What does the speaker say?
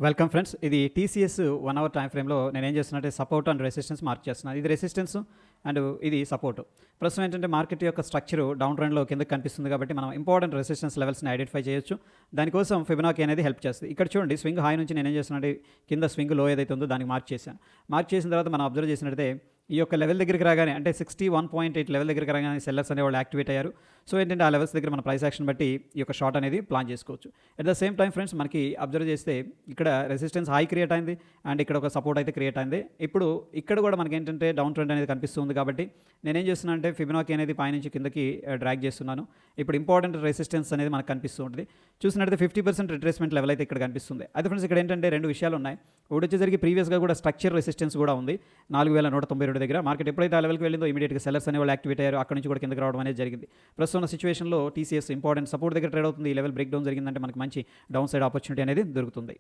Welcome friends. ఇది TCS 1 hour time ఫ్రేమ్‌లో నేనేం చేస్తున్నానంటే సపోర్ట్ అండ్ రెసిస్టెన్స్ మార్క్ చేస్తున్నాను. ఇది రెసిస్టెన్స్ అండ్ ఇది సపోర్ట్. ప్రస్తుతం ఏంటంటే మార్కెట్ యొక్క స్ట్రక్చర్ డౌన్ ట్రెండ్‌లో కిందకి కనిపిస్తుంది కాబట్టి మనం ఇంపార్టెంట్ రెసిస్టెన్స్ లెవెల్స్‌ని ఐడెంటిఫై చేయొచ్చు. దానికోసం ఫిబొనాకీ అనేది హెల్ప్ చేస్తుంది. ఇక్కడ చూడండి స్వింగ్ హై నుంచి నేనేం చేస్తున్నానంటే కింద స్వింగ్ లో ఏదైతే ఉందో దానికి మార్క్ చేశాను. మార్క్ చేసిన తర్వాత మనం అబ్జర్వ్ చేసినట్లయితే ఈ యొక్క లెవెల్ దగ్గరికి రాగానే అంటే 61.8 లెవెల్ దగ్గరికి రాగానే సెల్లర్స్ అనేవాళ్ళు యాక్టివేట్ అయ్యారు. సో ఏంటంటే ఆ లెవెల్స్ దగ్గర మన ప్రైస్ యాక్షన్ బట్టి ఈ యొక్క షార్ట్ అనేది ప్లాన్ చేసుకోవచ్చు. At the same time friends మనకి అబ్జర్వ్ చేస్తే ఇక్కడ రెసిస్టెన్స్ హై క్రియేట్ అయింది అండ్ ఇక్కడ ఒక సపోర్ట్ అయితే క్రియేట్ అయింది. ఇప్పుడు ఇక్కడ కూడా మనకి ఏంటంటే డౌన్ ట్రెండ్ అనేది కనిపిస్తుంది కాబట్టి నేనేం చేస్తున్నాను అంటే ఫిబొనాకీ అనేది పైనుంచి కిందకి డ్రాగ్ చేస్తున్నాను. ఇప్పుడు ఇంపార్టెంట్ రెసిస్టెన్స్ అనేది మనకు కనిపిస్తూ ఉంటుంది. చూసినట్లయితే 50% రిట్రేస్మెంట్ లెవెల్ అయితే ఇక్కడ కనిపిస్తుంది. అయితే ఫ్రెండ్స్ ఇక్కడ ఏంటంటే రెండు విషయాలు ఉన్నాయి. ఒకటి వచ్చేసరికి ప్రీవియస్గా కూడా స్ట్రక్చర్ రెసిస్టెన్స్ కూడా ఉంది 4192 దగ్గర. మార్కెట్ ఎప్పుడైతే ఆ లెవెల్కి వెళ్ళిందో ఇమీడియట్గా సెల్లర్స్ అనే వాళ్ళు యాక్టివేట్ అయ్యారు. అక్కడ నుంచి కూడా కిందకి రావడం అనేది జరిగింది. ప్రస్తుతం ఉన్న సిచ్యువేషన్లో టీసీఎస్ ఇంపార్టెంట్ సపోర్ట్ దగ్గర ట్రేడ్ అవుతుంది. ఈ లెవెల్ బ్రేక్ డౌన్ జరిగిందంటే మనకి మంచి డౌన్ సైడ్ ఆపర్చునిటీ అనేది దొరుకుతుంది.